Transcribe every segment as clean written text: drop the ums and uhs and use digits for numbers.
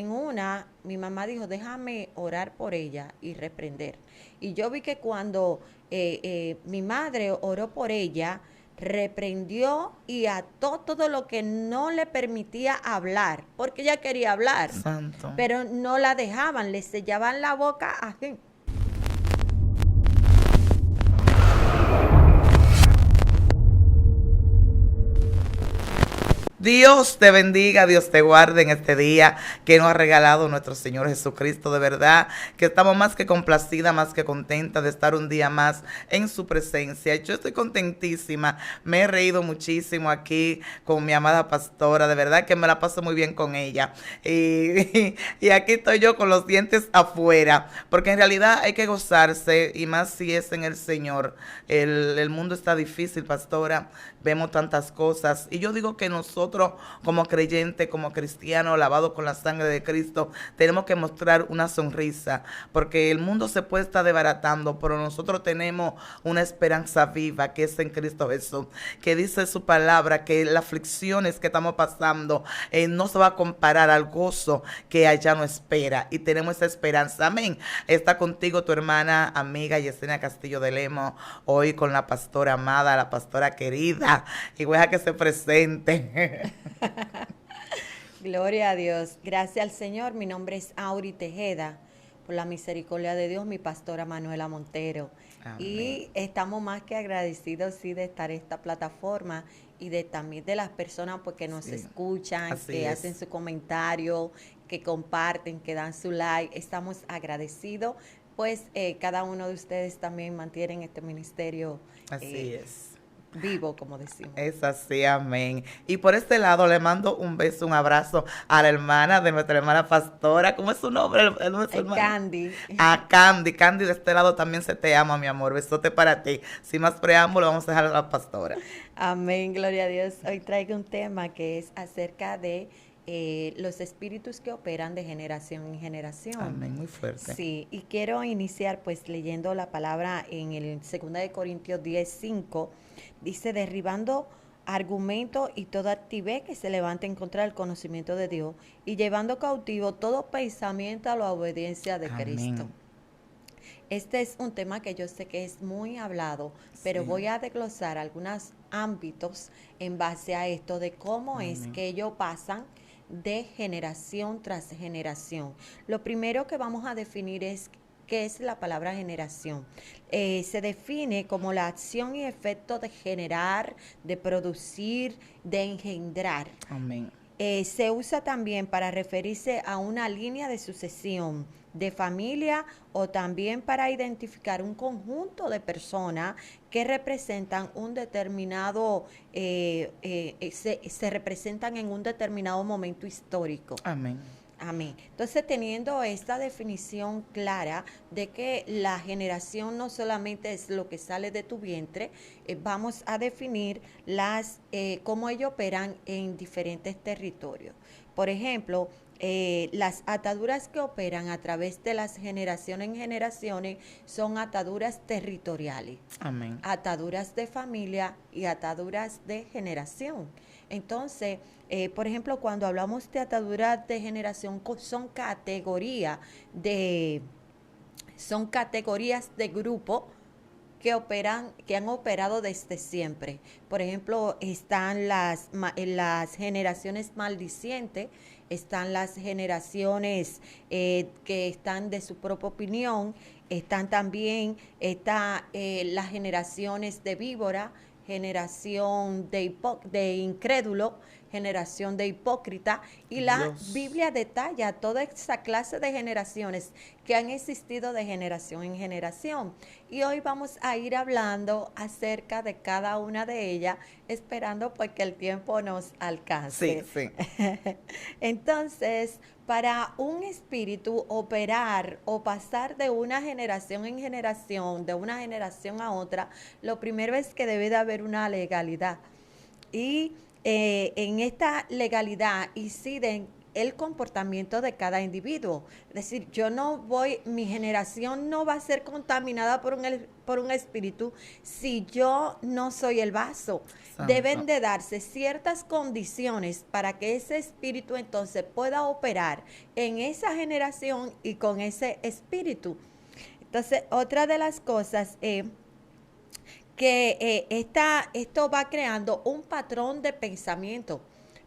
En una, mi mamá dijo, déjame orar por ella y reprender. Y yo vi que cuando mi madre oró por ella, reprendió y ató todo lo que no le permitía hablar, porque ella quería hablar, Santo. pero no la dejaban, le sellaban la boca así. Dios te bendiga, Dios te guarde en este día que nos ha regalado nuestro Señor Jesucristo. De verdad que estamos más que complacidas, más que contentas de estar un día más en su presencia. Yo estoy contentísima, me he reído muchísimo aquí con mi amada pastora. De verdad que me la paso muy bien con ella. Y aquí estoy yo con los dientes afuera, porque en realidad hay que gozarse y más si es en el Señor. El mundo está difícil, pastora. Vemos tantas cosas y yo digo que nosotros como creyentes, como cristianos lavados con la sangre de Cristo, tenemos que mostrar una sonrisa, porque el mundo se puede estar desbaratando, pero nosotros tenemos una esperanza viva que es en Cristo Jesús, que dice su palabra que las aflicciones que estamos pasando no se va a comparar al gozo que allá nos espera, y tenemos esa esperanza. Amén. Está contigo tu hermana amiga Yesenia Castillo de Lemo, hoy con la pastora amada, la pastora querida, y voy a que se presente. Gloria a Dios. Gracias al Señor. Mi nombre es Auri Tejeda. Por la misericordia de Dios, mi pastora Manuela Montero. Amén. Y estamos más que agradecidos, sí, de estar en esta plataforma y de también de las personas pues, que nos Sí, escuchan, así que hacen es. su comentario, que comparten, que dan su like. Estamos agradecidos, pues cada uno de ustedes también mantienen este ministerio eh, Así es. vivo, como decimos. Es así, amén. Y por este lado le mando un beso, un abrazo a la hermana de nuestra hermana pastora. ¿Cómo es su nombre, el nombre de su hermana? Candy. A Candy. Candy, de este lado también se te ama, mi amor. Besote para ti. Sin más preámbulo, vamos a dejar a la pastora. Amén, gloria a Dios. Hoy traigo un tema que es acerca de los espíritus que operan de generación en generación. Amén, muy fuerte. Sí, y quiero iniciar pues leyendo la palabra en el 2 Corintios 10:5. Dice, derribando argumento y toda actividad que se levante en contra del conocimiento de Dios y llevando cautivo todo pensamiento a la obediencia de Cristo. Amén. Este es un tema que yo sé que es muy hablado, pero Sí. voy a desglosar algunos ámbitos en base a esto de cómo es Amén. que ellos pasan de generación tras generación. Lo primero que vamos a definir es qué es la palabra generación. Se define como la acción y efecto de generar, de producir, de engendrar. Amén. Se usa también para referirse a una línea de sucesión de familia o también para identificar un conjunto de personas que representan un determinado, se representan en un determinado momento histórico. Amén. Amén. Entonces, teniendo esta definición clara de que la generación no solamente es lo que sale de tu vientre, vamos a definir cómo ellos operan en diferentes territorios. Por ejemplo, las ataduras que operan a través de las generaciones en generaciones son ataduras territoriales, Amén. ataduras de familia y ataduras de generación. Entonces, por ejemplo, cuando hablamos de ataduras de generación, de, son categorías de grupo que operan, que han operado desde siempre. Por ejemplo, están las generaciones maldicientes, están las generaciones que están de su propia opinión, están también las generaciones de víbora, generación de incrédulo, generación de hipócrita, y la Dios. Biblia detalla toda esa clase de generaciones que han existido de generación en generación. Y hoy vamos a ir hablando acerca de cada una de ellas, esperando pues que el tiempo nos Sí, alcance. sí. Entonces, para un espíritu operar o pasar de una generación en generación, de una generación a otra, lo primero es que debe de haber una legalidad. Y en esta legalidad inciden el comportamiento de cada individuo. Es decir, mi generación no va a ser contaminada por un espíritu si yo no soy el vaso. Santo. Deben de darse ciertas condiciones para que ese espíritu entonces pueda operar en esa generación y con ese espíritu. Entonces, otra de las cosas es que esto va creando un patrón de pensamiento.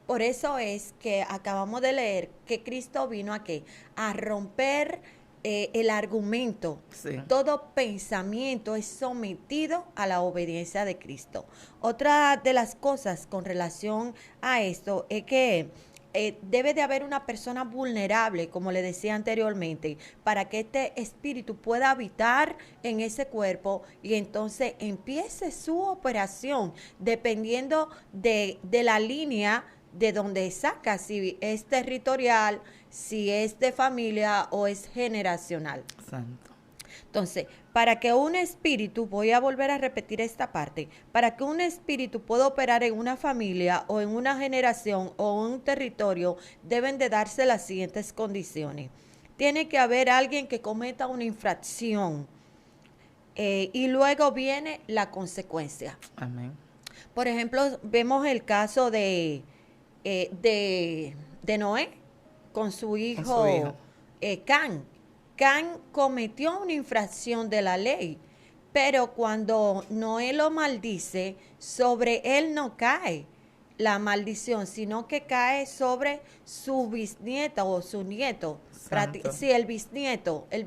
Por eso es que acabamos de leer que Cristo vino a ¿qué? A romper el argumento. Sí. Todo pensamiento es sometido a la obediencia de Cristo. Otra de las cosas con relación a esto es que debe de haber una persona vulnerable, como le decía anteriormente, para que este espíritu pueda habitar en ese cuerpo y entonces empiece su operación dependiendo de la línea de donde saca, si es territorial, si es de familia o es generacional. Santo. Entonces, para que un espíritu, voy a volver a repetir esta parte, para que un espíritu pueda operar en una familia o en una generación o en un territorio, deben de darse las siguientes condiciones. Tiene que haber alguien que cometa una infracción y luego viene la consecuencia. Amén. Por ejemplo, vemos el caso de Noé con su hijo. Can. Can cometió una infracción de la ley, pero cuando Noé lo maldice, sobre él no cae la maldición, sino que cae sobre su bisnieta o su nieto. Sí, el bisnieto sí,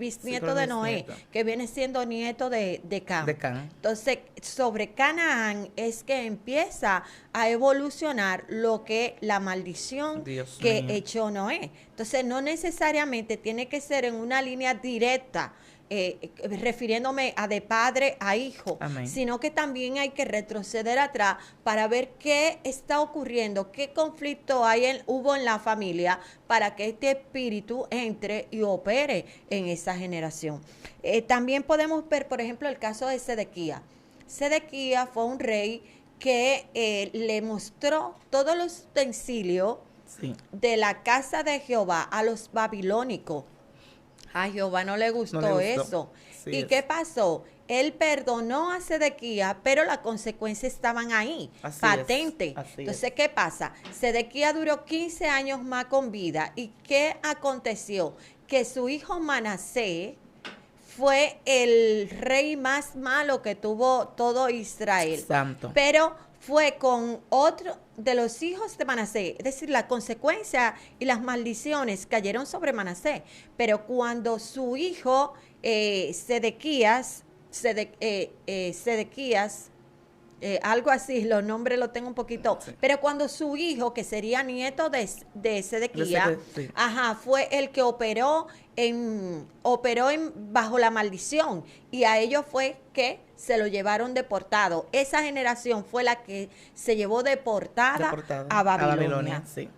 de Noé, que viene siendo nieto de Can. Entonces, sobre Canaán es que empieza a evolucionar lo que la maldición que echó Noé. Entonces, no necesariamente tiene que ser en una línea directa, refiriéndome a de padre a hijo, Amén. Sino que también hay que retroceder atrás para ver qué está ocurriendo, qué conflicto hubo en la familia para que este espíritu entre y opere en esa generación. También podemos ver, por ejemplo, el caso de Sedequías. Sedequías fue un rey que le mostró todos los utensilios de la casa de Jehová a los babilónicos. A Jehová no le gustó eso. ¿Y qué pasó? Él perdonó a Sedequías, pero las consecuencias estaban ahí, patentes. Entonces, ¿qué pasa? Sedequías duró 15 años más con vida. ¿Y qué aconteció? Que su hijo Manasés fue el rey más malo que tuvo todo Israel. Santo. Pero fue con otro de los hijos de Manasés, es decir, la consecuencia y las maldiciones cayeron sobre Manasés. Pero cuando su hijo Sedequías, algo así, los nombres lo tengo un poquito, pero cuando su hijo, que sería nieto de Sedequías, fue el que operó bajo la maldición, y a ellos fue que se lo llevaron deportado. Esa generación fue la que se llevó deportada a Babilonia. Sí.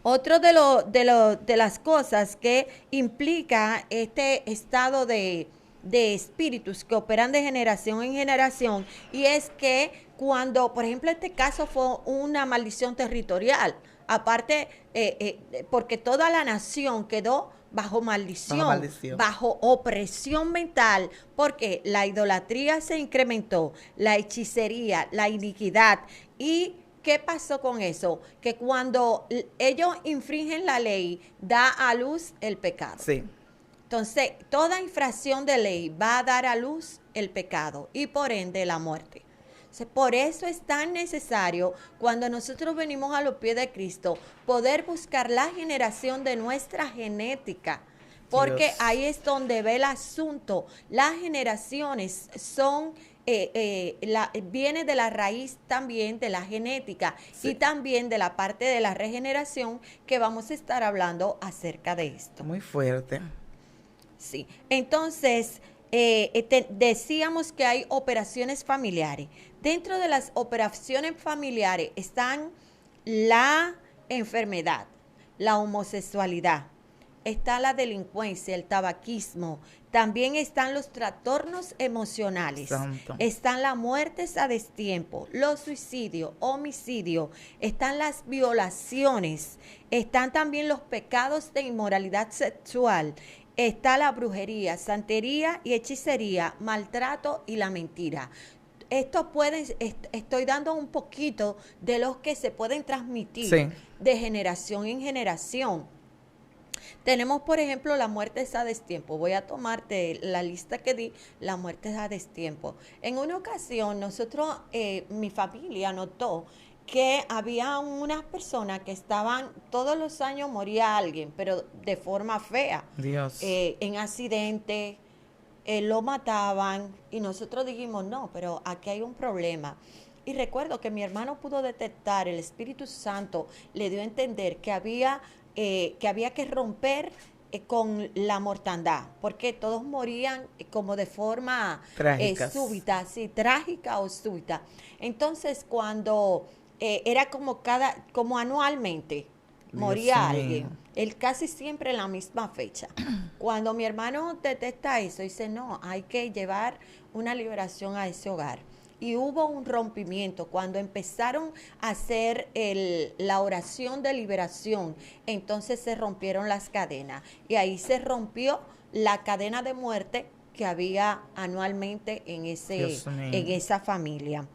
Otro de las cosas que implica este estado de espíritus que operan de generación en generación, y es que cuando, por ejemplo, este caso fue una maldición territorial, aparte, porque toda la nación quedó bajo maldición, bajo opresión mental, porque la idolatría se incrementó, la hechicería, la iniquidad. ¿Y qué pasó con eso? Que cuando ellos infringen la ley, da a luz el pecado. Sí. Entonces, toda infracción de ley va a dar a luz el pecado y por ende la muerte. Entonces, por eso es tan necesario, cuando nosotros venimos a los pies de Cristo, poder buscar la generación de nuestra genética, porque Dios. Ahí es donde ve el asunto. Las generaciones son viene de la raíz también de la genética, y también de la parte de la regeneración, que vamos a estar hablando acerca de esto. Muy fuerte. Sí, entonces decíamos que hay operaciones familiares. Dentro de las operaciones familiares están la enfermedad, la homosexualidad, está la delincuencia, el tabaquismo, también están los trastornos emocionales, Santo. están las muertes a destiempo, los suicidios, homicidios, están las violaciones, están también los pecados de inmoralidad sexual, está la brujería, santería y hechicería, maltrato y la mentira. Esto pueden, estoy dando un poquito de los que se pueden transmitir Sí. de generación en generación. Tenemos, por ejemplo, la muerte a destiempo. Voy a tomarte la lista que di, la muerte a destiempo. En una ocasión, nosotros, mi familia notó que había unas personas que estaban, todos los años moría alguien, pero de forma fea, Dios. en accidente, lo mataban y nosotros dijimos, no, pero aquí hay un problema. Y recuerdo que mi hermano pudo detectar, el Espíritu Santo le dio a entender que había que romper con la mortandad, porque todos morían como de forma Trágicas. súbita, sí, trágica o súbita. Entonces, cuando era como anualmente, Dios moría mío. alguien, él casi siempre en la misma fecha. Cuando mi hermano detecta eso, dice, no, hay que llevar una liberación a ese hogar. Y hubo un rompimiento. Cuando empezaron a hacer la oración de liberación, entonces se rompieron las cadenas. Y ahí se rompió la cadena de muerte que había anualmente en Dios mío. esa familia.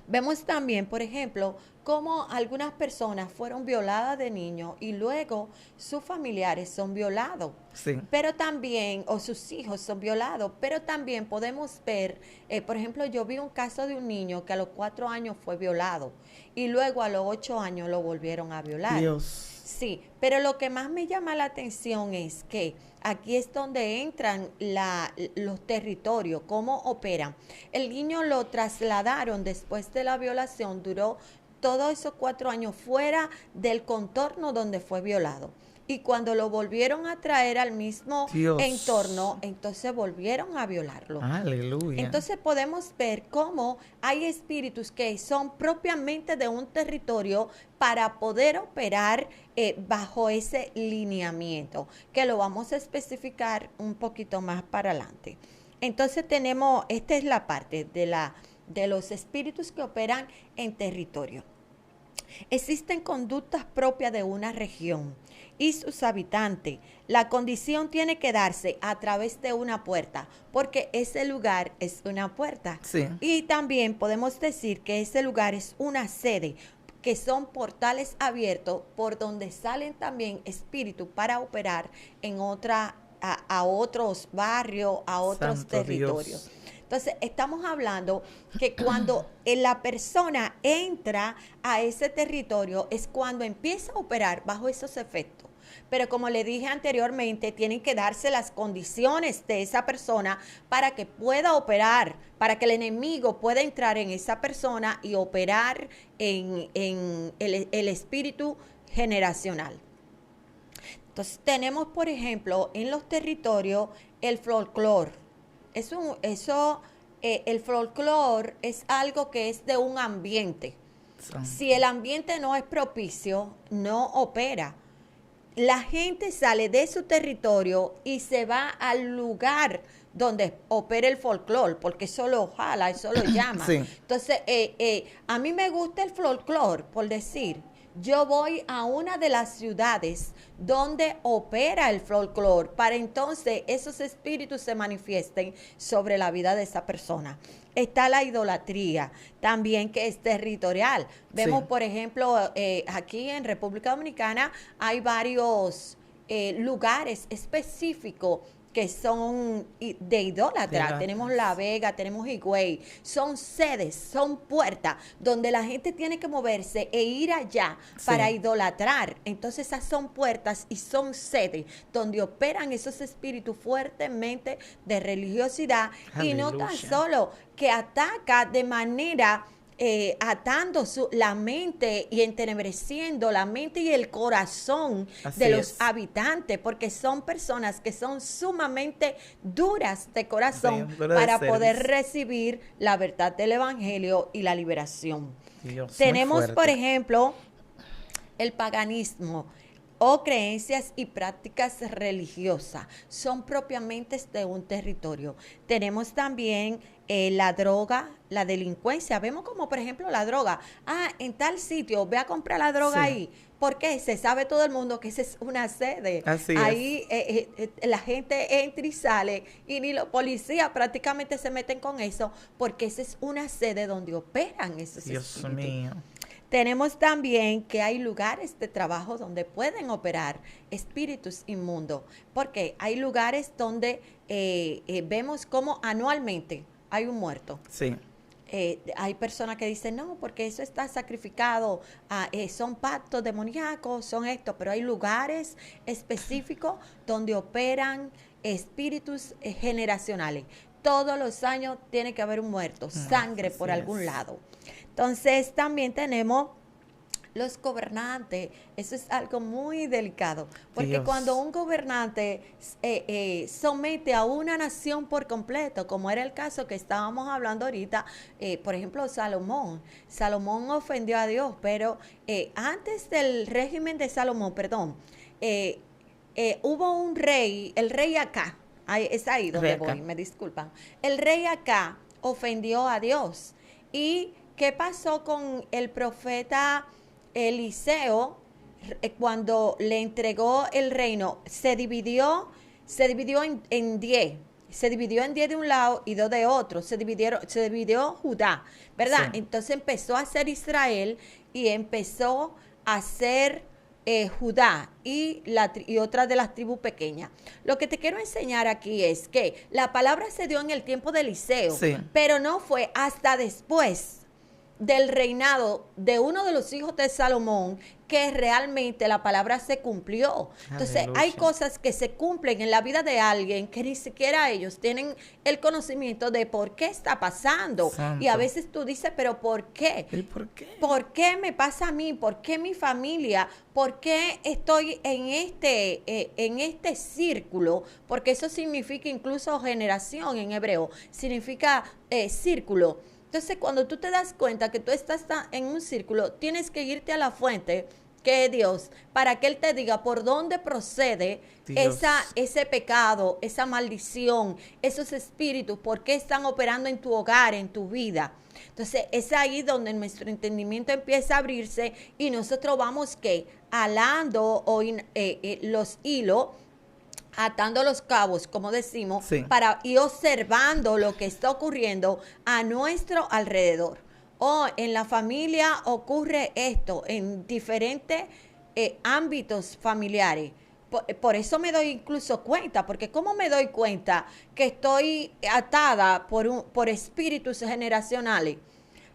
Vemos también, por ejemplo, cómo algunas personas fueron violadas de niños y luego sus familiares son violados. Sí. Pero también, o sus hijos son violados, pero también podemos ver, por ejemplo, yo vi un caso de un niño que a los 4 años fue violado y luego a los 8 años lo volvieron a violar. Dios. Sí, pero lo que más me llama la atención es que aquí es donde entran los territorios, cómo operan. El niño lo trasladaron después de la violación, duró todos esos 4 años fuera del contorno donde fue violado. Y cuando lo volvieron a traer al mismo Dios. entorno, entonces volvieron a violarlo. Aleluya. Entonces podemos ver cómo hay espíritus que son propiamente de un territorio para poder operar bajo ese lineamiento, que lo vamos a especificar un poquito más para adelante. Entonces tenemos, esta es la parte de los espíritus que operan en territorio. Existen conductas propias de una región y sus habitantes. La condición tiene que darse a través de una puerta, porque ese lugar es una puerta. Sí. Y también podemos decir que ese lugar es una sede, que son portales abiertos por donde salen también espíritus para operar en a otros barrios, a otros Santo territorios. Dios. Entonces, estamos hablando que cuando la persona entra a ese territorio es cuando empieza a operar bajo esos efectos. Pero como le dije anteriormente, tienen que darse las condiciones de esa persona para que pueda operar, para que el enemigo pueda entrar en esa persona y operar en el espíritu generacional. Entonces, tenemos, por ejemplo, en los territorios el folclore. El folclore es algo que es de un ambiente. Santo. Si el ambiente no es propicio, no opera. La gente sale de su territorio y se va al lugar donde opera el folclore, porque eso lo jala, eso lo llama. Sí. Entonces, a mí me gusta el folclore, por decir. Yo voy a una de las ciudades donde opera el folclore para entonces esos espíritus se manifiesten sobre la vida de esa persona. Está la idolatría, también que es territorial. Vemos, Sí. por ejemplo, aquí en República Dominicana hay varios lugares específicos que son de idólatra. Tenemos La Vega, tenemos Higüey. Son sedes, son puertas donde la gente tiene que moverse e ir allá para idolatrar. Entonces esas son puertas y son sedes donde operan esos espíritus fuertemente de religiosidad. Aleluya. Y no tan solo que ataca de manera atando la mente y entenebreciendo la mente y el corazón de los habitantes, porque son personas que son sumamente duras de corazón para poder recibir la verdad del evangelio y la liberación. Dios, tenemos, por ejemplo, el paganismo o creencias y prácticas religiosas. Son propiamente de un territorio. Tenemos también la droga, la delincuencia. Vemos como, por ejemplo, la droga. En tal sitio, ve a comprar la droga Sí, ahí. Porque se sabe todo el mundo que esa es una sede. así es. Ahí la gente entra y sale y ni los policías prácticamente se meten con eso porque esa es una sede donde operan esos Dios espíritus. mío. Tenemos también que hay lugares de trabajo donde pueden operar espíritus inmundos, porque hay lugares donde vemos como anualmente hay un muerto. Sí, Hay personas que dicen, no, porque eso está sacrificado, son pactos demoníacos, son esto, pero hay lugares específicos donde operan espíritus generacionales. Todos los años tiene que haber un muerto, sangre así por algún es. lado. Entonces también tenemos los gobernantes. Eso es algo muy delicado, porque cuando Dios. un gobernante somete a una nación por completo, como era el caso que estábamos hablando ahorita, por ejemplo, Salomón. Salomón ofendió a Dios, pero antes del régimen de Salomón, perdón, hubo un rey, el rey Acá, es ahí donde Rebeca. voy, me disculpan. El rey Acá ofendió a Dios. ¿Y qué pasó con el profeta Eliseo cuando le entregó el reino? Se dividió en 10. Se dividió en 10 de un lado y 2 de otro. Se dividió Judá, Sí. ¿verdad? Entonces empezó a ser Israel y empezó a ser Judá y otra de las tribus pequeñas. Lo que te quiero enseñar aquí es que la palabra se dio en el tiempo de Eliseo, Sí. pero no fue hasta después del reinado de uno de los hijos de Salomón que realmente la palabra se cumplió. Entonces, hay Aleluya. cosas que se cumplen en la vida de alguien que ni siquiera ellos tienen el conocimiento de por qué está pasando. Y a Santo. veces tú dices, pero ¿por qué? ¿Y por qué? ¿Por qué me pasa a mí? ¿Por qué mi familia? ¿Por qué estoy en este círculo? Porque eso significa incluso generación en hebreo, significa círculo. Entonces, cuando tú te das cuenta que tú estás en un círculo, tienes que irte a la fuente, que es Dios, para que Él te diga por dónde procede Dios. ese pecado, esa maldición, esos espíritus, por qué están operando en tu hogar, en tu vida. Entonces, es ahí donde nuestro entendimiento empieza a abrirse y nosotros vamos que alando los hilos, atando los cabos, como decimos, Sí. para ir observando lo que está ocurriendo a nuestro alrededor. O en la familia ocurre esto, en diferentes ámbitos familiares. Por eso me doy incluso cuenta, porque ¿cómo me doy cuenta que estoy atada por espíritus generacionales?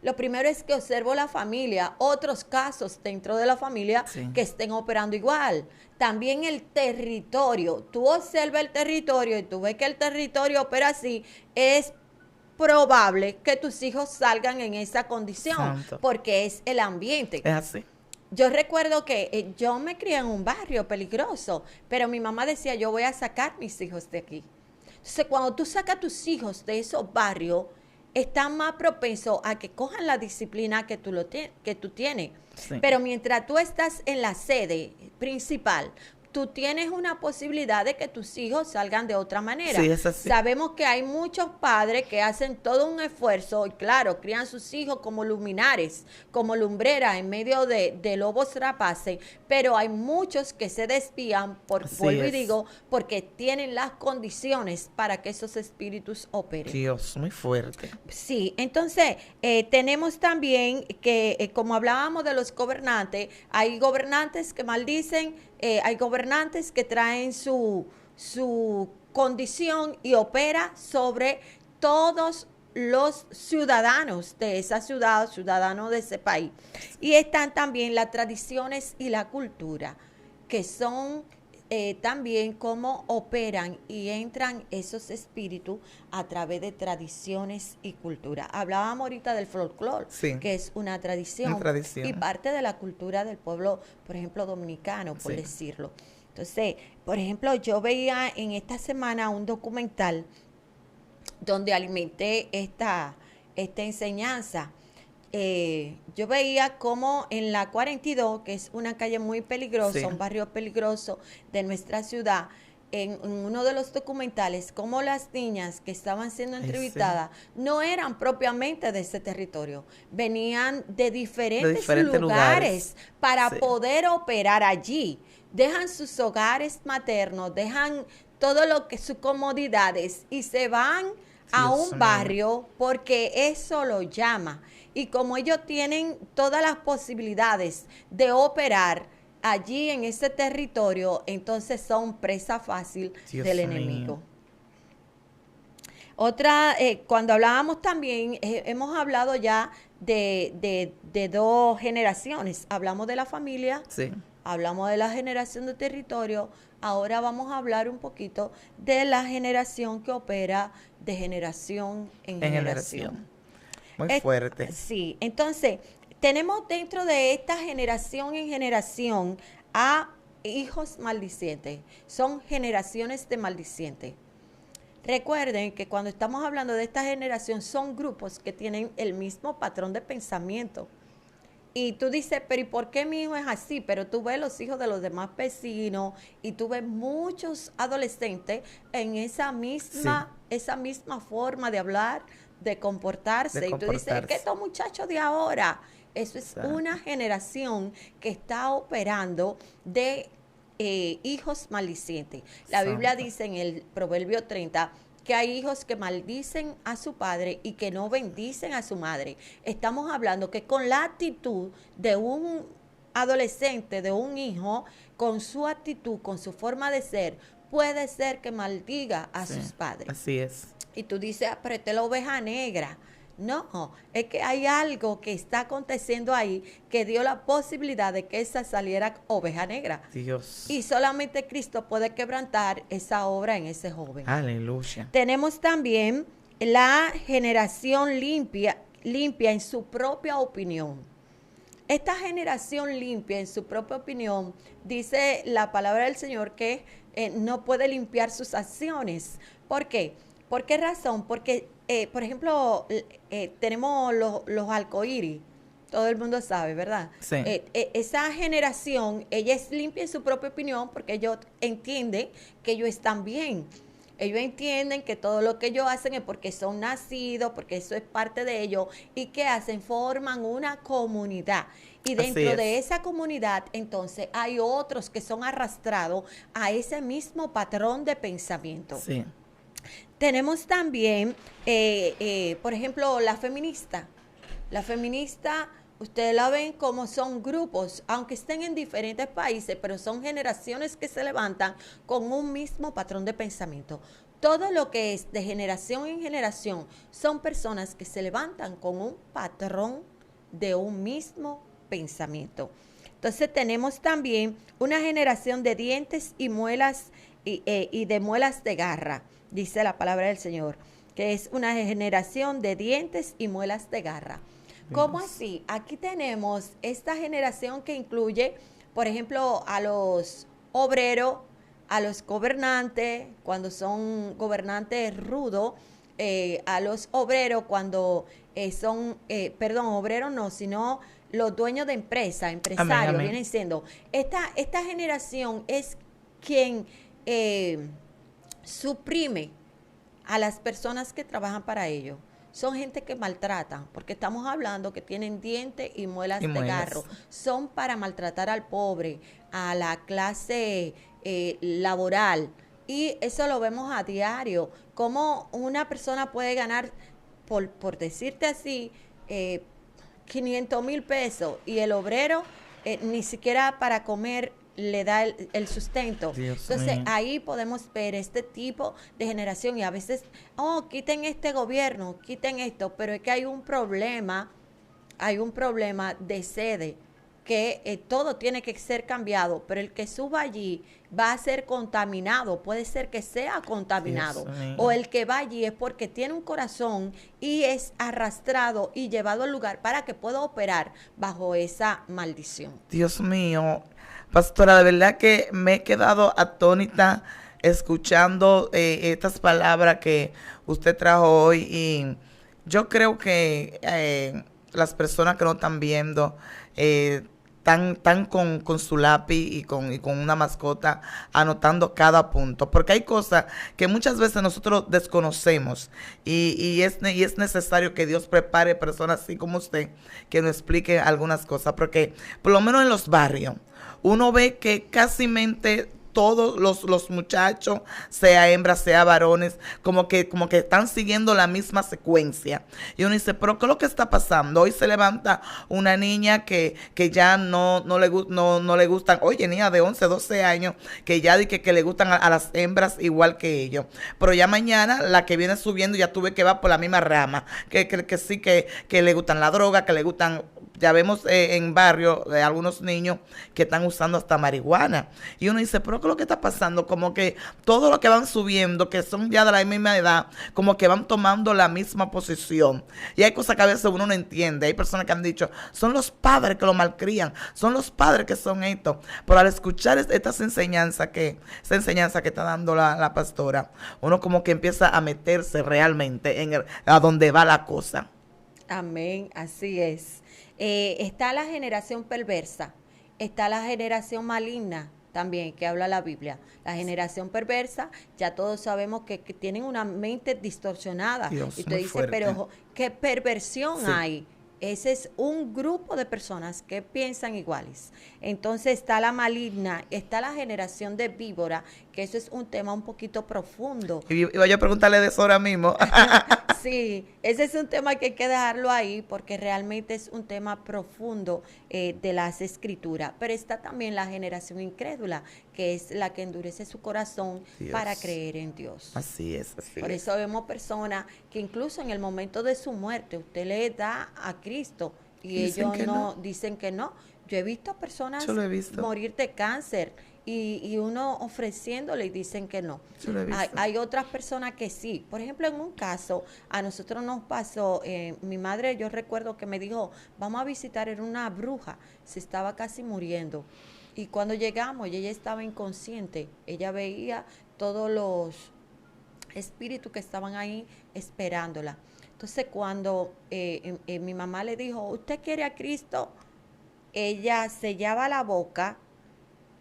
Lo primero es que observo la familia, otros casos dentro de la familia Sí. que estén operando igual. También el territorio. Tú observas el territorio y tú ves que el territorio opera así, es probable que tus hijos salgan en esa condición, Santo. porque es el ambiente. Es así. Yo recuerdo que yo me crié en un barrio peligroso, pero mi mamá decía, yo voy a sacar mis hijos de aquí. Entonces, cuando tú sacas a tus hijos de esos barrios, están más propensos a que cojan la disciplina que tú tienes. Sí. Pero mientras tú estás en la sede principal, tú tienes una posibilidad de que tus hijos salgan de otra manera. Sí, es así. Sabemos que hay muchos padres que hacen todo un esfuerzo y claro, crían sus hijos como luminares, como lumbreras en medio de lobos rapaces, pero hay muchos que se desvían, vuelvo y es. digo, porque tienen las condiciones para que esos espíritus operen. Dios, muy fuerte. Sí, entonces tenemos también que, como hablábamos de los gobernantes, hay gobernantes que maldicen, hay gobernantes que traen su condición y opera sobre todos los ciudadanos de esa ciudad, ciudadanos de ese país. Y están también las tradiciones y la cultura, que son también cómo operan y entran esos espíritus a través de tradiciones y cultura. Hablábamos ahorita del folclore, Sí. que es una tradición, Una tradición. y parte de la cultura del pueblo, por ejemplo, dominicano, por Sí. decirlo. Entonces, por ejemplo, yo veía en esta semana un documental donde alimenté esta enseñanza. yo veía como en la 42, que es una calle muy peligrosa, Sí. un barrio peligroso de nuestra ciudad, en uno de los documentales, como las niñas que estaban siendo Ay, sí. entrevistadas no eran propiamente de ese territorio, venían de De diferentes diferentes lugares. lugares para Sí. poder operar allí. Dejan sus hogares maternos, dejan todo lo que sus comodidades y se van a Dios un mío. barrio porque eso lo llama. Y como ellos tienen todas las posibilidades de operar allí en ese territorio, entonces son presa fácil Dios del mío. enemigo. Otra, cuando hablábamos también, hemos hablado ya de dos generaciones. Hablamos de la familia, Sí. hablamos de la generación de territorio. Ahora vamos a hablar un poquito de la generación que opera de generación en En generación. generación. Muy fuerte. Sí, entonces tenemos dentro de esta generación en generación a hijos maldicientes. Son generaciones de maldicientes. Recuerden que cuando estamos hablando de esta generación son grupos que tienen el mismo patrón de pensamiento. Y tú dices, pero ¿y por qué mi hijo es así? Pero tú ves los hijos de los demás vecinos y tú ves muchos adolescentes en esa misma forma de hablar, de comportarse. De Y tú dices, es que comportarse. estos muchachos de ahora, eso es Exacto. una generación que está operando de hijos maldicientes. La Biblia Santo. dice en el Proverbio 30 que hay hijos que maldicen a su padre y que no bendicen a su madre. Estamos hablando que con la actitud de un adolescente, de un hijo, con su actitud, con su forma de ser, puede ser que maldiga a Sí, sus padres. así es. Y tú dices, pero esta es la oveja negra. No, es que hay algo que está aconteciendo ahí que dio la posibilidad de que esa saliera oveja negra. Dios. Y solamente Cristo puede quebrantar esa obra en ese joven. Aleluya. Tenemos también la generación limpia en su propia opinión. Esta generación limpia en su propia opinión, dice la palabra del Señor que no puede limpiar sus acciones. ¿Por qué? ¿Por qué razón? Porque, por ejemplo, tenemos los arcoíris. Todo el mundo sabe, ¿verdad? Sí. Esa generación, ella es limpia en su propia opinión porque ellos entienden que ellos están bien. Ellos entienden que todo lo que ellos hacen es porque son nacidos, porque eso es parte de ellos. ¿Y qué hacen? Forman una comunidad. Y dentro de esa comunidad, entonces, hay otros que son arrastrados a ese mismo patrón de pensamiento. Sí. Tenemos también, por ejemplo, la feminista. La feminista, ustedes la ven como son grupos, aunque estén en diferentes países, pero son generaciones que se levantan con un mismo patrón de pensamiento. Todo lo que es de generación en generación son personas que se levantan con un patrón de un mismo pensamiento. Entonces tenemos también una generación de dientes y muelas y de muelas de garra, dice la palabra del Señor, que es una generación de dientes y muelas de garra. ¿Cómo así? Aquí tenemos esta generación que incluye, por ejemplo, a los obreros, a los gobernantes, cuando son gobernantes rudos, a los obreros cuando obreros no, sino los dueños de empresa, empresarios, Amén, amén. vienen siendo. Esta generación es quien suprime a las personas que trabajan para ellos. Son gente que maltratan, porque estamos hablando que tienen dientes y muelas de garro. Son para maltratar al pobre, a la clase laboral. Y eso lo vemos a diario. Cómo una persona puede ganar, por decirte así, 500,000 pesos y el obrero ni siquiera para comer le da el sustento. Dios Entonces mío. ahí podemos ver este tipo de generación y a veces, quiten este gobierno, quiten esto, pero es que hay un problema de sede, que todo tiene que ser cambiado, pero el que suba allí va a ser contaminado, puede ser que sea contaminado, o el que va allí es porque tiene un corazón y es arrastrado y llevado al lugar para que pueda operar bajo esa maldición. Dios mío, pastora, de verdad que me he quedado atónita escuchando estas palabras que usted trajo hoy y yo creo que las personas que no están viendo, están con su lápiz y con una mascota anotando cada punto, porque hay cosas que muchas veces nosotros desconocemos y es necesario que Dios prepare personas así como usted que nos explique algunas cosas, porque por lo menos en los barrios uno ve que casi todos los muchachos, sea hembras, sea varones, como que están siguiendo la misma secuencia. Y uno dice, pero ¿qué es lo que está pasando? Hoy se levanta una niña que ya no le gustan, oye, niña de 11, 12 años, que ya dice que le gustan a las hembras igual que ellos. Pero ya mañana la que viene subiendo ya tuve que va por la misma rama, que sí que le gustan la droga, que le gustan. Ya vemos en barrio algunos niños que están usando hasta marihuana. Y uno dice, pero ¿qué es lo que está pasando? Como que todo lo que van subiendo, que son ya de la misma edad, como que van tomando la misma posición. Y hay cosas que a veces uno no entiende. Hay personas que han dicho, son los padres que lo malcrían, son los padres que son esto. Pero al escuchar esta enseñanza que está dando la pastora, uno como que empieza a meterse realmente a donde va la cosa. Amén, así es. Está la generación perversa, está la generación maligna también, que habla la Biblia. La generación perversa, ya todos sabemos que tienen una mente distorsionada. Dios, y usted dice, fuerte. pero ¿qué perversión Sí. hay? Ese es un grupo de personas que piensan iguales. Entonces está la maligna, está la generación de víbora, que eso es un tema un poquito profundo. Iba yo a preguntarle de eso ahora mismo. Sí, ese es un tema que hay que dejarlo ahí porque realmente es un tema profundo de las escrituras. Pero está también la generación incrédula, que es la que endurece su corazón Dios. para creer en Dios. Así es. Por eso vemos personas que incluso en el momento de su muerte usted le da a Cristo y Dicen ellos que no. dicen que no. Yo he visto personas Yo lo he visto. morir de cáncer y uno ofreciéndole y dicen que no. Yo lo he visto. Hay otras personas que sí. Por ejemplo, en un caso, a nosotros nos pasó, mi madre, yo recuerdo que me dijo, vamos a visitar, era una bruja, se estaba casi muriendo. Y cuando llegamos, ella estaba inconsciente, ella veía todos los espíritus que estaban ahí esperándola. Entonces, cuando mi mamá le dijo, ¿usted quiere a Cristo? Ella sellaba la boca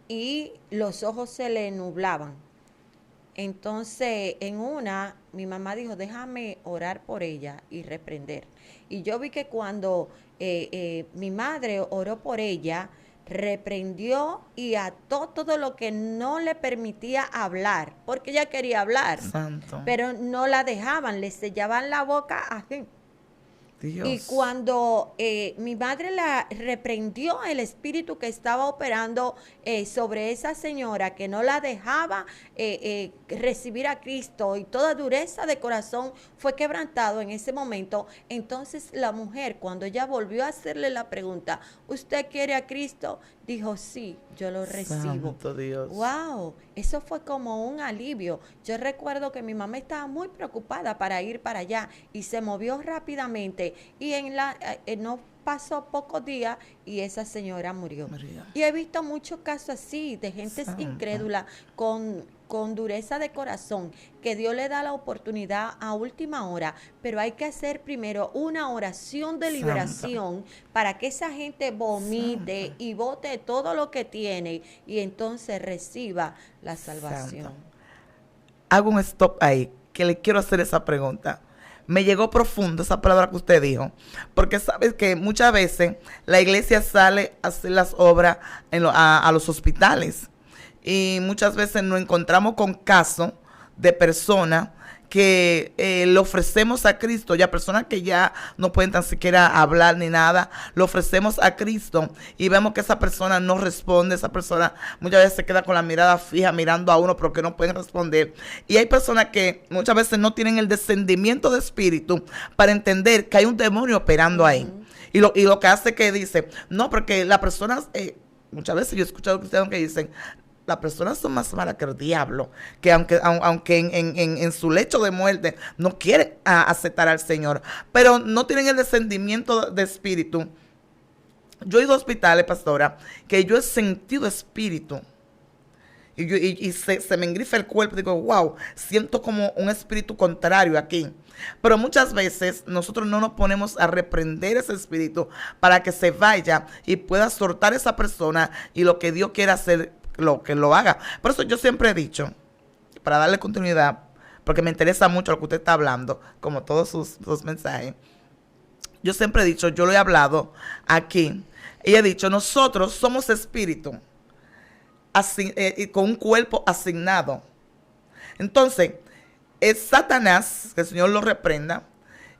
y los ojos se le nublaban. Entonces, mi mamá dijo, déjame orar por ella y reprender. Y yo vi que cuando mi madre oró por ella, reprendió y ató todo lo que no le permitía hablar, porque ella quería hablar, Santo. pero no la dejaban, le sellaban la boca así. Dios. Y cuando mi madre la reprendió el espíritu que estaba operando sobre esa señora, que no la dejaba recibir a Cristo, y toda dureza de corazón fue quebrantado en ese momento, entonces la mujer, cuando ella volvió a hacerle la pregunta, ¿usted quiere a Cristo? Dijo, sí, yo lo recibo. Santo Dios. Wow, eso fue como un alivio. Yo recuerdo que mi mamá estaba muy preocupada para ir para allá y se movió rápidamente y no pasó pocos días y esa señora murió. María. Y he visto muchos casos así de gente Santa. incrédula con dureza de corazón, que Dios le da la oportunidad a última hora, pero hay que hacer primero una oración de liberación para que esa gente vomite y bote todo lo que tiene y entonces reciba la salvación. Santo. Hago un stop ahí, que le quiero hacer esa pregunta. Me llegó profundo esa palabra que usted dijo, porque sabes que muchas veces la iglesia sale a hacer las obras a los hospitales y muchas veces nos encontramos con casos de personas que le ofrecemos a Cristo, ya personas que ya no pueden tan siquiera hablar ni nada, le ofrecemos a Cristo y vemos que esa persona no responde, esa persona muchas veces se queda con la mirada fija mirando a uno porque no pueden responder. Y hay personas que muchas veces no tienen el descendimiento de espíritu para entender que hay un demonio operando ahí. Y lo que hace que dice, no, porque las personas, muchas veces yo he escuchado cristianos que dicen, las personas son más malas que el diablo, que aunque en su lecho de muerte no quieren aceptar al Señor, pero no tienen el descendimiento de espíritu. Yo he ido a hospitales, pastora, que yo he sentido espíritu. y se me engrifa el cuerpo. Digo, wow, siento como un espíritu contrario aquí. Pero muchas veces nosotros no nos ponemos a reprender ese espíritu para que se vaya y pueda soltar esa persona y lo que Dios quiera hacer, lo que lo haga. Por eso yo siempre he dicho, para darle continuidad, porque me interesa mucho lo que usted está hablando, como todos sus mensajes. Yo siempre he dicho, yo lo he hablado aquí, y he dicho, nosotros somos espíritu con un cuerpo asignado. Entonces, es Satanás, que el Señor lo reprenda,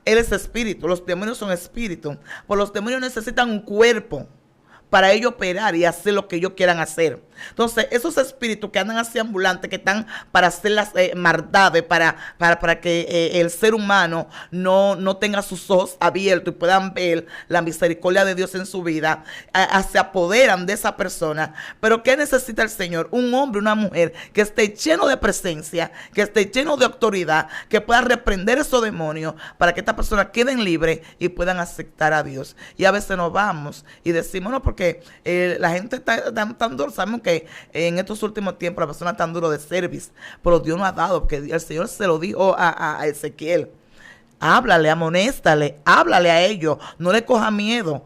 él es espíritu, los demonios son espíritu, pues los demonios necesitan un cuerpo para ellos operar y hacer lo que ellos quieran hacer. Entonces, esos espíritus que andan así ambulantes, que están para hacer las maldades, para que el ser humano no tenga sus ojos abiertos y puedan ver la misericordia de Dios en su vida, se apoderan de esa persona. Pero ¿qué necesita el Señor? Un hombre, una mujer que esté lleno de presencia, que esté lleno de autoridad, que pueda reprender esos demonios para que estas personas queden libres y puedan aceptar a Dios. Y a veces nos vamos y decimos, no, porque la gente está tan dura. Sabemos que en estos últimos tiempos la persona tan duro de service, pero Dios nos ha dado, porque el Señor se lo dijo a Ezequiel. Háblale, amonéstale, háblale a ellos, no le coja miedo,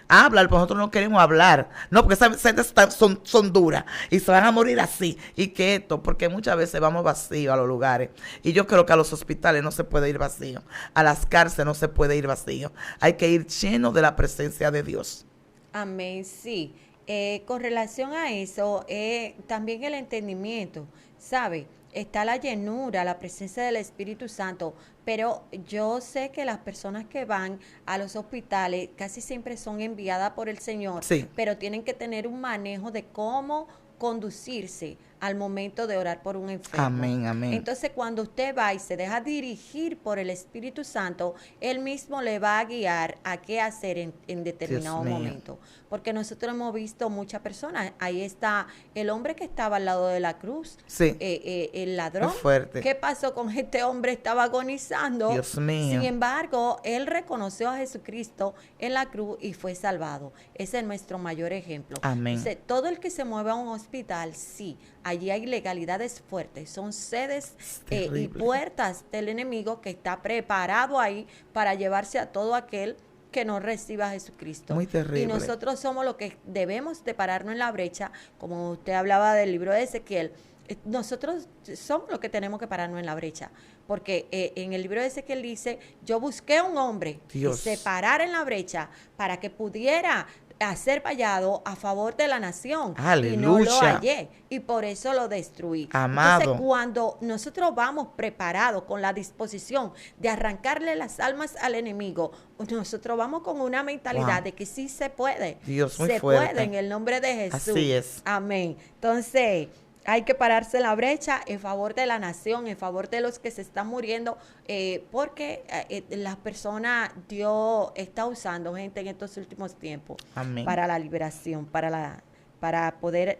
háblale, porque nosotros no queremos hablar, no, porque esas gente son duras y se van a morir así, y que esto, porque muchas veces vamos vacíos a los lugares, y yo creo que a los hospitales no se puede ir vacío, a las cárceles no se puede ir vacío, hay que ir lleno de la presencia de Dios. Amén, sí. Con relación a eso, también el entendimiento, ¿sabe? Está la llenura, la presencia del Espíritu Santo, pero yo sé que las personas que van a los hospitales casi siempre son enviadas por el Señor, Sí. pero tienen que tener un manejo de cómo conducirse al momento de orar por un enfermo. Amén, amén. Entonces, cuando usted va y se deja dirigir por el Espíritu Santo, Él mismo le va a guiar a qué hacer en determinado momento. Porque nosotros hemos visto muchas personas. Ahí está el hombre que estaba al lado de la cruz, Sí. el ladrón. Qué fuerte. ¿Qué pasó con este hombre? Estaba agonizando. Dios mío. Sin embargo, él reconoció a Jesucristo en la cruz y fue salvado. Ese es nuestro mayor ejemplo. Amén. Entonces, todo el que se mueve a un hospital, sí, allí hay legalidades fuertes, son sedes y puertas del enemigo que está preparado ahí para llevarse a todo aquel que no reciba a Jesucristo. Muy terrible. Y nosotros somos los que debemos de pararnos en la brecha, como usted hablaba del libro de Ezequiel. Nosotros somos los que tenemos que pararnos en la brecha, porque en el libro de Ezequiel dice, yo busqué a un hombre que se parara en la brecha para que pudiera hacer vallado a favor de la nación. Aleluya. Y no lo hallé, y por eso lo destruí. Amado. Entonces, cuando nosotros vamos preparados con la disposición de arrancarle las almas al enemigo, nosotros vamos con una mentalidad de que sí se puede. Dios, muy se fuerte. puede en el nombre de Jesús. Así es. Amén. Entonces, hay que pararse en la brecha en favor de la nación, en favor de los que se están muriendo, porque las personas, Dios está usando gente en estos últimos tiempos. Amén. Para la liberación, para poder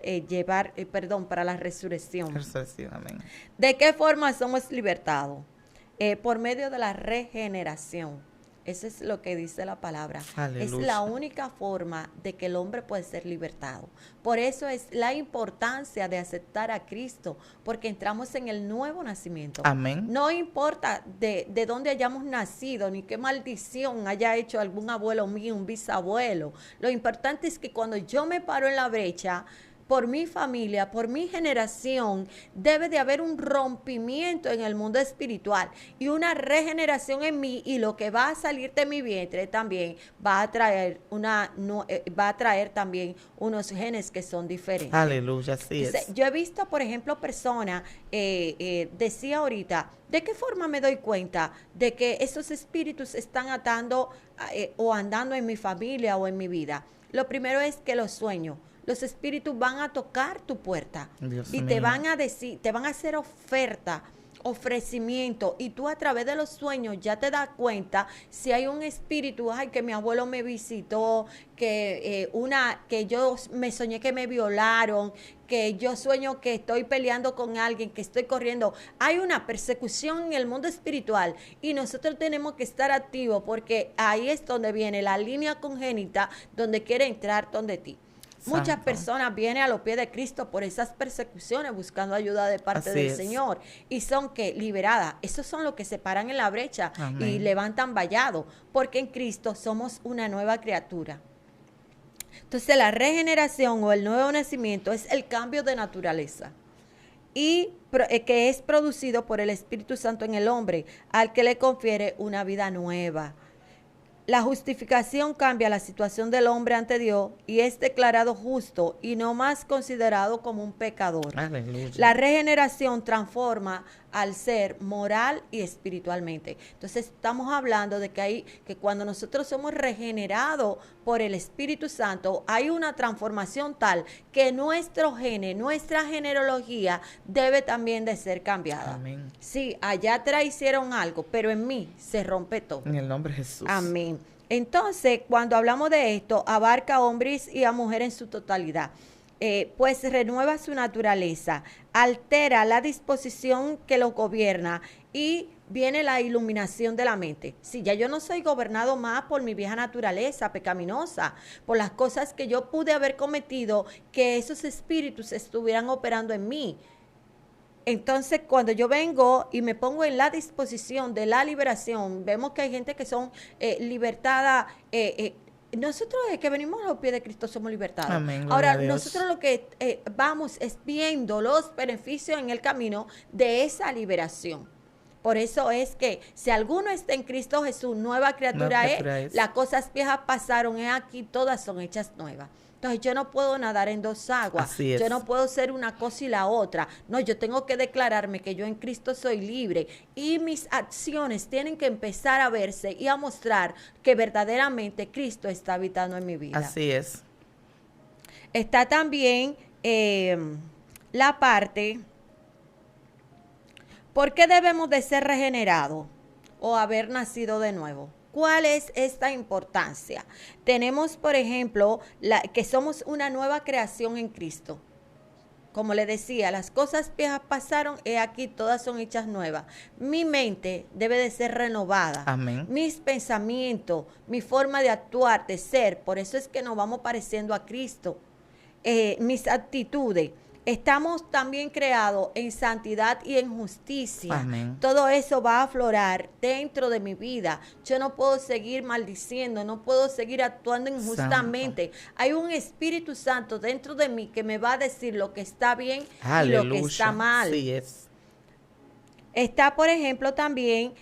para la resurrección. Amén. ¿De qué forma somos libertados? Por medio de la regeneración. Eso es lo que dice la palabra. Aleluya. Es la única forma de que el hombre puede ser libertado. Por eso es la importancia de aceptar a Cristo, porque entramos en el nuevo nacimiento. Amén. No importa de dónde hayamos nacido, ni qué maldición haya hecho algún abuelo mío, un bisabuelo. Lo importante es que cuando yo me paro en la brecha, por mi familia, por mi generación, debe de haber un rompimiento en el mundo espiritual y una regeneración en mí, y lo que va a salir de mi vientre también va a traer también unos genes que son diferentes. Aleluya, así es. Yo he visto, por ejemplo, personas, decía ahorita, ¿de qué forma me doy cuenta de que esos espíritus están atando o andando en mi familia o en mi vida? Lo primero es que los sueños. Los espíritus van a tocar tu puerta. Dios y mío. te van a decir, te van a hacer ofrecimiento, y tú a través de los sueños ya te das cuenta si hay un espíritu, ay, que mi abuelo me visitó, que yo me soñé que me violaron, que yo sueño que estoy peleando con alguien, que estoy corriendo. Hay una persecución en el mundo espiritual y nosotros tenemos que estar activos, porque ahí es donde viene la línea congénita donde quiere entrar donde ti. Muchas Santo. personas vienen a los pies de Cristo por esas persecuciones buscando ayuda de parte Así del es. Señor y son que liberadas. Esos son los que se paran en la brecha y Amén. levantan vallado, porque en Cristo somos una nueva criatura. Entonces la regeneración o el nuevo nacimiento es el cambio de naturaleza y que es producido por el Espíritu Santo en el hombre, al que le confiere una vida nueva. La justificación cambia la situación del hombre ante Dios y es declarado justo y no más considerado como un pecador. Aleluya. La regeneración transforma al ser moral y espiritualmente. Entonces estamos hablando de que cuando nosotros somos regenerados por el Espíritu Santo, hay una transformación tal que nuestro gene, nuestra genealogía debe también de ser cambiada. Amén. Sí, allá atrás hicieron algo, pero en mí se rompe todo. En el nombre de Jesús. Amén. Entonces, cuando hablamos de esto, abarca a hombres y a mujeres en su totalidad. Pues renueva su naturaleza, altera la disposición que lo gobierna y viene la iluminación de la mente. Si ya yo no soy gobernado más por mi vieja naturaleza pecaminosa, por las cosas que yo pude haber cometido, que esos espíritus estuvieran operando en mí. Entonces, cuando yo vengo y me pongo en la disposición de la liberación, vemos que hay gente que son libertadas. Nosotros desde que venimos a los pies de Cristo somos libertados. Amén, Ahora, gloria a Dios. nosotros lo que vamos es viendo los beneficios en el camino de esa liberación. Por eso es que si alguno está en Cristo Jesús, nueva criatura es, las cosas viejas pasaron, aquí todas son hechas nuevas. Entonces yo no puedo nadar en dos aguas. Así es. Yo no puedo ser una cosa y la otra. No, yo tengo que declararme que yo en Cristo soy libre y mis acciones tienen que empezar a verse y a mostrar que verdaderamente Cristo está habitando en mi vida. Así es. Está también la parte, ¿por qué debemos de ser regenerados o haber nacido de nuevo? ¿Cuál es esta importancia? Tenemos, por ejemplo, que somos una nueva creación en Cristo. Como le decía, las cosas viejas pasaron, he aquí, todas son hechas nuevas. Mi mente debe de ser renovada. Amén. Mis pensamientos, mi forma de actuar, de ser, por eso es que nos vamos pareciendo a Cristo. Mis actitudes. Estamos también creados en santidad y en justicia. Amén. Todo eso va a aflorar dentro de mi vida. Yo no puedo seguir maldiciendo, no puedo seguir actuando injustamente. Santo. Hay un Espíritu Santo dentro de mí que me va a decir lo que está bien Aleluya. y lo que está mal. Sí es. Está, por ejemplo, también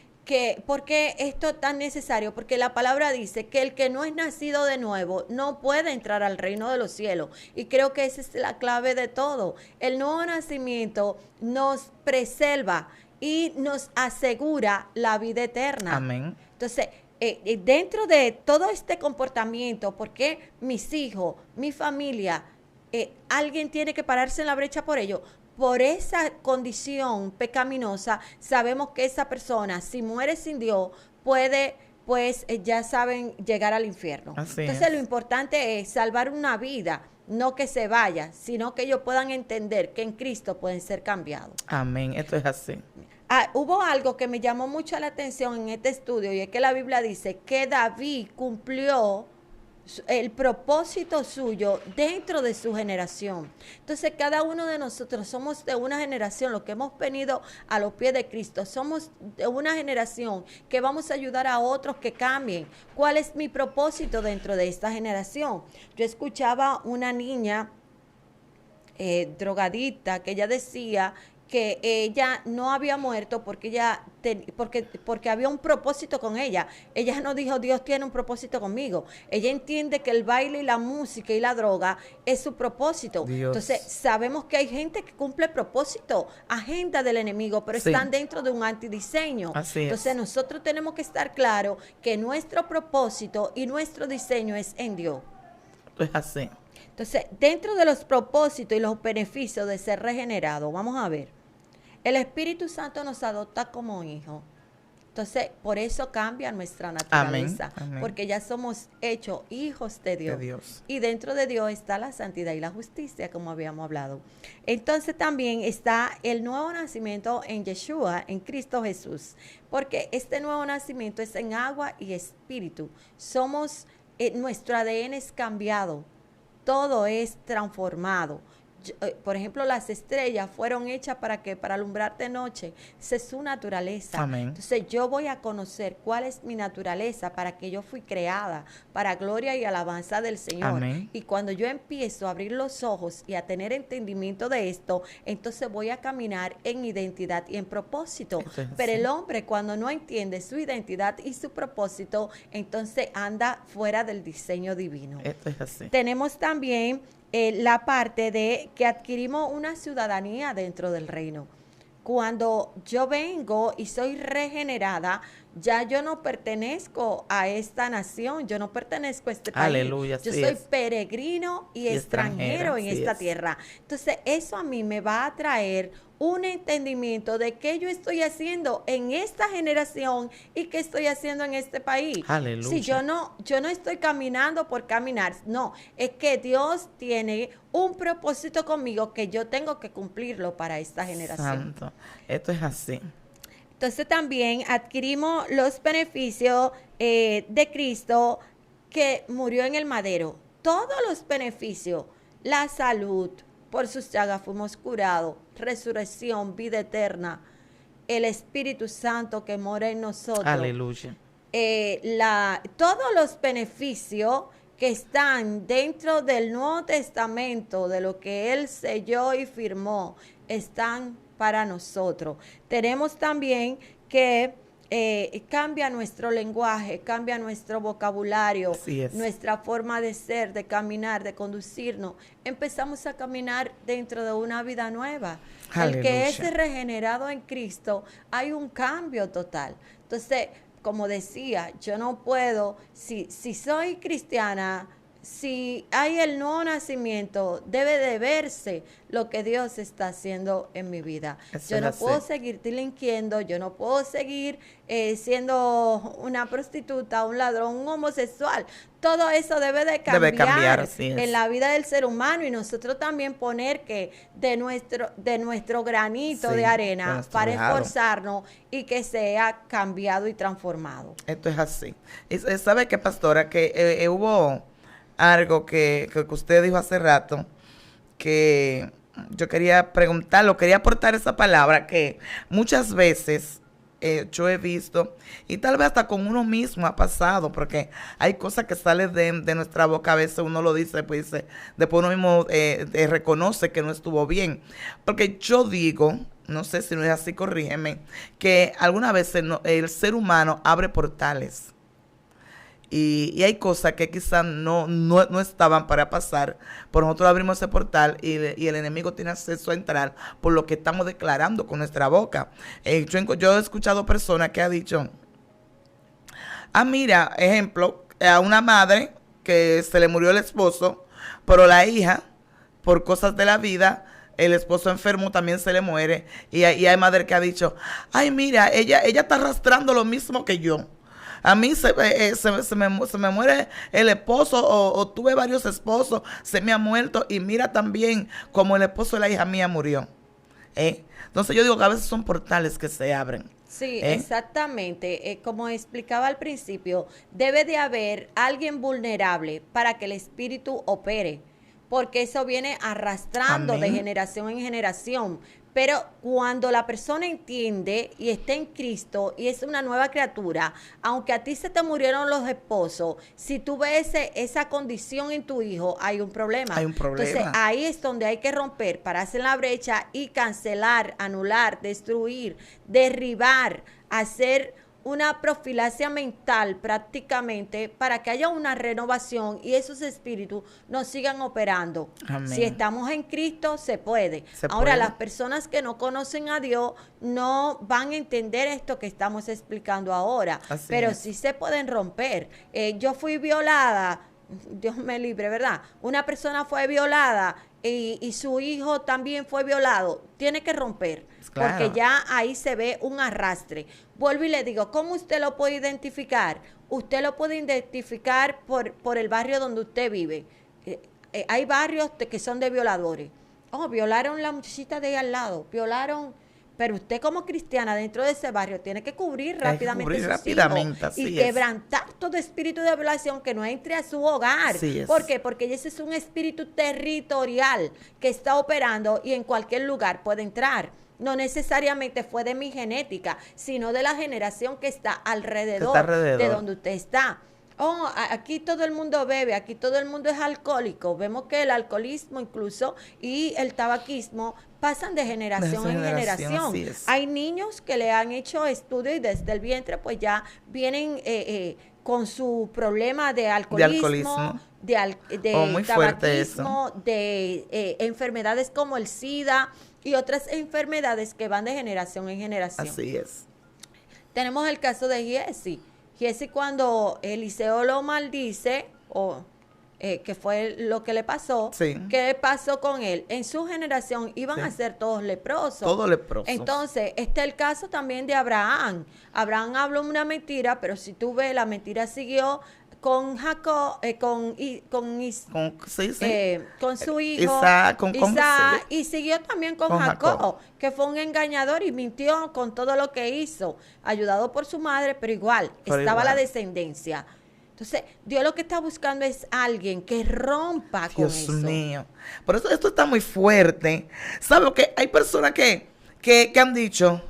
¿por qué esto es tan necesario? Porque la palabra dice que el que no es nacido de nuevo no puede entrar al reino de los cielos. Y creo que esa es la clave de todo. El nuevo nacimiento nos preserva y nos asegura la vida eterna. Amén. Entonces, dentro de todo este comportamiento, porque mis hijos, mi familia, alguien tiene que pararse en la brecha por ello. Por esa condición pecaminosa, sabemos que esa persona, si muere sin Dios, puede, pues ya saben, llegar al infierno. Así Entonces es. lo importante es salvar una vida, no que se vaya, sino que ellos puedan entender que en Cristo pueden ser cambiados. Amén. Esto es así. Hubo algo que me llamó mucho la atención en este estudio y es que la Biblia dice que David cumplió el propósito suyo dentro de su generación. Entonces cada uno de nosotros somos de una generación, los que hemos venido a los pies de Cristo, somos de una generación que vamos a ayudar a otros que cambien. ¿Cuál es mi propósito dentro de esta generación? Yo escuchaba una niña drogadicta que ella decía que ella no había muerto porque porque había un propósito con ella. Ella no dijo, Dios tiene un propósito conmigo. Ella entiende que el baile y la música y la droga es su propósito. Dios. Entonces, sabemos que hay gente que cumple propósito, agenda del enemigo, pero Sí. están dentro de un antidiseño. Así es. Entonces, nosotros tenemos que estar claros que nuestro propósito y nuestro diseño es en Dios. Esto es así. Entonces, dentro de los propósitos y los beneficios de ser regenerado, vamos a ver, el Espíritu Santo nos adopta como hijos. Entonces, por eso cambia nuestra naturaleza, Amén, amén. porque ya somos hechos hijos de Dios. De Dios. Y dentro de Dios está la santidad y la justicia, como habíamos hablado. Entonces también está el nuevo nacimiento en Yeshua, en Cristo Jesús, porque este nuevo nacimiento es en agua y espíritu. Nuestro ADN es cambiado. todo es transformado. Por ejemplo, las estrellas fueron hechas para que para alumbrarte noche. Esa es su naturaleza. Amén. Entonces yo voy a conocer cuál es mi naturaleza, para que yo fui creada para gloria y alabanza del Señor. Amén. Y cuando yo empiezo a abrir los ojos y a tener entendimiento de esto, entonces voy a caminar en identidad y en propósito. Pero el hombre, cuando no entiende su identidad y su propósito, entonces anda fuera del diseño divino. Esto es así. Tenemos también la parte de que adquirimos una ciudadanía dentro del reino. Cuando yo vengo y soy regenerada, ya yo no pertenezco a esta nación, yo no pertenezco a este país. Aleluya, yo sí soy es. peregrino y extranjero en sí esta es. tierra. Entonces, eso a mí me va a traer un entendimiento de qué yo estoy haciendo en esta generación y qué estoy haciendo en este país. Aleluya. Si yo no estoy caminando por caminar, no, es que Dios tiene un propósito conmigo que yo tengo que cumplirlo para esta generación. Santo. Esto es así. Entonces también adquirimos los beneficios de Cristo que murió en el madero. Todos los beneficios, la salud, por sus llagas fuimos curados, resurrección, vida eterna, el Espíritu Santo que mora en nosotros. Aleluya. Todos los beneficios que están dentro del Nuevo Testamento, de lo que Él selló y firmó, están para nosotros. Tenemos también que cambia nuestro lenguaje, cambia nuestro vocabulario, nuestra forma de ser, de caminar, de conducirnos. Empezamos a caminar dentro de una vida nueva. Aleluya. El que es regenerado en Cristo, hay un cambio total. Entonces, como decía, yo no puedo, si soy cristiana, si hay el nuevo nacimiento, debe de verse lo que Dios está haciendo en mi vida. Yo no puedo seguir delinquiendo, yo no puedo seguir siendo una prostituta, un ladrón, un homosexual. Todo eso debe de cambiar en la vida del ser humano, y nosotros también poner que de nuestro granito de arena para esforzarnos y que sea cambiado y transformado. Esto es así. Y ¿sabe qué, pastora? Que hubo algo que usted dijo hace rato, que yo quería preguntarlo, quería aportar esa palabra, que muchas veces yo he visto, y tal vez hasta con uno mismo ha pasado, porque hay cosas que salen de nuestra boca, a veces uno lo dice, pues dice, después uno mismo reconoce que no estuvo bien, porque yo digo, no sé si no es así, corrígeme, que algunas veces el ser humano abre portales. Y hay cosas que quizás no estaban para pasar, pero nosotros abrimos ese portal y el enemigo tiene acceso a entrar por lo que estamos declarando con nuestra boca. Yo he escuchado personas que han dicho, mira, ejemplo, a una madre que se le murió el esposo, pero la hija, por cosas de la vida, el esposo enfermo también se le muere, y hay madre que ha dicho, ay, mira, ella está arrastrando lo mismo que yo. A mí se me muere el esposo, o tuve varios esposos, se me ha muerto, y mira también como el esposo de la hija mía murió. Entonces yo digo que a veces son portales que se abren. Sí, exactamente. Como explicaba al principio, debe de haber alguien vulnerable para que el espíritu opere, porque eso viene arrastrando de generación en generación. Pero cuando la persona entiende y está en Cristo y es una nueva criatura, aunque a ti se te murieron los esposos, si tú ves esa condición en tu hijo, hay un problema. Hay un problema. Entonces ahí es donde hay que romper, pararse en la brecha y cancelar, anular, destruir, derribar, hacer una profilaxia mental prácticamente para que haya una renovación y esos espíritus no sigan operando. Amén. Si estamos en Cristo, se puede. Ahora, las personas que no conocen a Dios no van a entender esto que estamos explicando ahora, pero sí se pueden romper. Yo fui violada, Dios me libre, ¿verdad? Una persona fue violada y su hijo también fue violado. Tiene que romper. Claro. Porque ya ahí se ve un arrastre. Vuelvo y le digo, ¿cómo usted lo puede identificar? Usted lo puede identificar por el barrio donde usted vive. Hay barrios que son de violadores. Violaron la muchachita de ahí al lado. Violaron, Pero usted como cristiana dentro de ese barrio tiene que cubrir rápidamente sus rápidamente, hijos y así es. quebrantar todo espíritu de violación que no entre a su hogar. Así es. ¿Por qué? Porque ese es un espíritu territorial que está operando y en cualquier lugar puede entrar. No necesariamente fue de mi genética, sino de la generación que está alrededor. De donde usted está. Oh, aquí todo el mundo bebe, aquí todo el mundo es alcohólico. Vemos que el alcoholismo incluso y el tabaquismo pasan de generación en generación. Hay niños que le han hecho estudios y desde el vientre pues ya vienen con su problema de alcoholismo, de tabaquismo, de enfermedades como el SIDA y otras enfermedades que van de generación en generación. Así es. Tenemos el caso de Giesi. Giesi, cuando Eliseo lo maldice, que fue lo que le pasó, sí. ¿Qué pasó con él? En su generación iban a ser todos leprosos. Todos leprosos. Entonces, este es el caso también de Abraham. Abraham habló una mentira, pero si tú ves, la mentira siguió con Jacob, con su hijo Isaac, y siguió también con Jacob, que fue un engañador y mintió con todo lo que hizo, ayudado por su madre, pero igual estaba la descendencia. Entonces, Dios lo que está buscando es alguien que rompa con eso. Dios mío. Por eso esto está muy fuerte. ¿Sabes lo que? Hay personas que han dicho,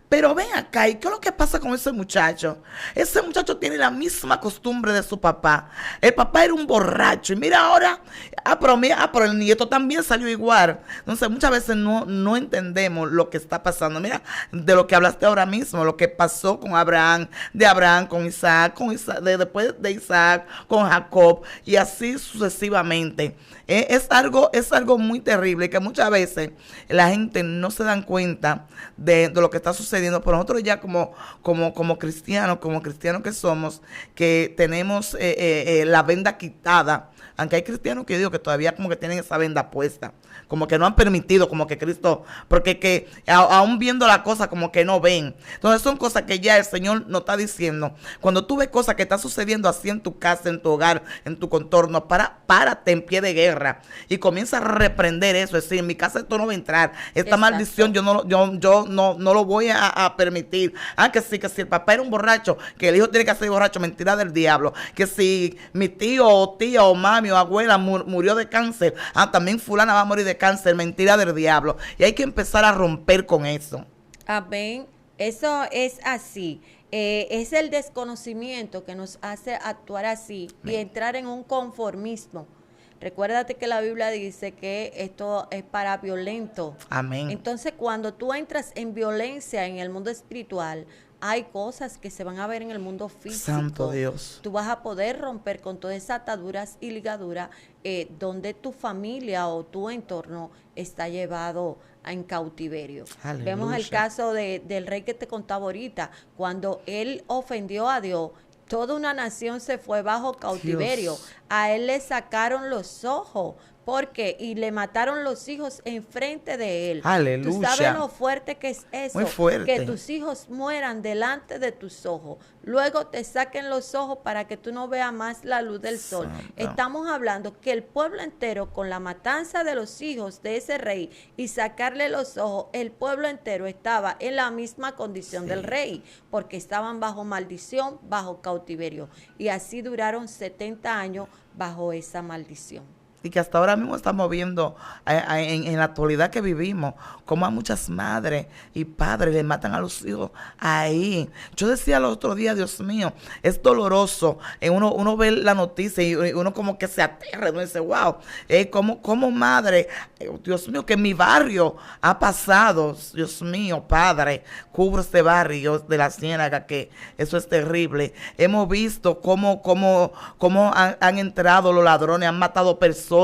pero ven acá, ¿y qué es lo que pasa con ese muchacho? Ese muchacho tiene la misma costumbre de su papá. El papá era un borracho. Y mira ahora, pero el nieto también salió igual. Entonces muchas veces no entendemos lo que está pasando. Mira, de lo que hablaste ahora mismo, lo que pasó con Abraham, de Abraham con Isaac, después de Isaac con Jacob, y así sucesivamente. Es algo muy terrible que muchas veces la gente no se dan cuenta de lo que está sucediendo. Pero nosotros ya como cristianos que somos, que tenemos la venda quitada, aunque hay cristianos que digo que todavía como que tienen esa venda puesta, como que no han permitido, como que Cristo, porque que aún viendo la cosa como que no ven. Entonces son cosas que ya el Señor nos está diciendo. Cuando tú ves cosas que están sucediendo así en tu casa, en tu hogar, en tu contorno, párate en pie de guerra y comienza a reprender eso. Es decir, en mi casa esto no va a entrar. Esta maldición yo no lo voy a permitir. Que sí, que si el papá era un borracho, que el hijo tiene que ser borracho, mentira del diablo. Que si mi tío o tía o mami o abuela murió de cáncer, también fulana va a morir de cáncer, mentira del diablo. Y hay que empezar a romper con eso. Amén. Eso es así. Es el desconocimiento que nos hace actuar así y entrar en un conformismo. Recuérdate que la Biblia dice que esto es para violento. Amén. Entonces, cuando tú entras en violencia en el mundo espiritual, hay cosas que se van a ver en el mundo físico. Santo Dios. Tú vas a poder romper con todas esas ataduras y ligaduras donde tu familia o tu entorno está llevado en cautiverio. Aleluya. Vemos el caso del rey que te contaba ahorita, cuando él ofendió a Dios. Toda una nación se fue bajo cautiverio. Dios. A él le sacaron los ojos. ¿Por qué? Y le mataron los hijos enfrente de él. Aleluya. ¿Tú sabes lo fuerte que es eso? Muy fuerte. Que tus hijos mueran delante de tus ojos. Luego te saquen los ojos para que tú no veas más la luz del sol. Santo. Estamos hablando que el pueblo entero, con la matanza de los hijos de ese rey y sacarle los ojos, el pueblo entero estaba en la misma condición del rey, porque estaban bajo maldición, bajo cautiverio. Y así duraron 70 años bajo esa maldición. Y que hasta ahora mismo estamos viendo en la actualidad que vivimos, como a muchas madres y padres le matan a los hijos ahí. Yo decía el otro día, Dios mío, es doloroso. Uno ve la noticia y uno como que se aterra, uno dice, wow, como madre, Dios mío, que en mi barrio ha pasado, Dios mío, Padre, cubro este barrio de la Ciénaga, que eso es terrible. Hemos visto cómo han entrado los ladrones, han matado personas,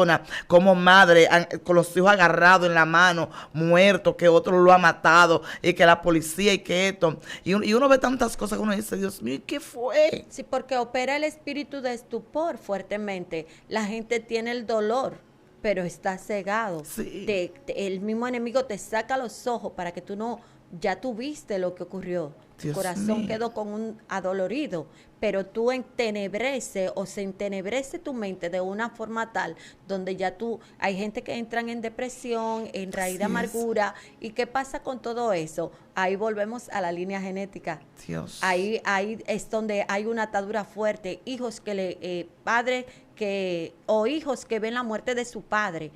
como madre, con los hijos agarrados en la mano, muertos, que otro lo ha matado, y que la policía y que esto. Y uno ve tantas cosas que uno dice, Dios mío, ¿qué fue? Sí, porque opera el espíritu de estupor fuertemente. La gente tiene el dolor, pero está cegado. Sí. El mismo enemigo te saca los ojos para que tú no ya tú viste lo que ocurrió. Tu Dios corazón mío. quedó con un adolorido, pero tú entenebrece o se entenebrece tu mente de una forma tal donde ya tú, hay gente que entran en depresión, en raíz de Así es. amargura. ¿Y qué pasa con todo eso? Ahí volvemos a la línea genética. Dios. Ahí es donde hay una atadura fuerte. Hijos padres o hijos que ven la muerte de su padre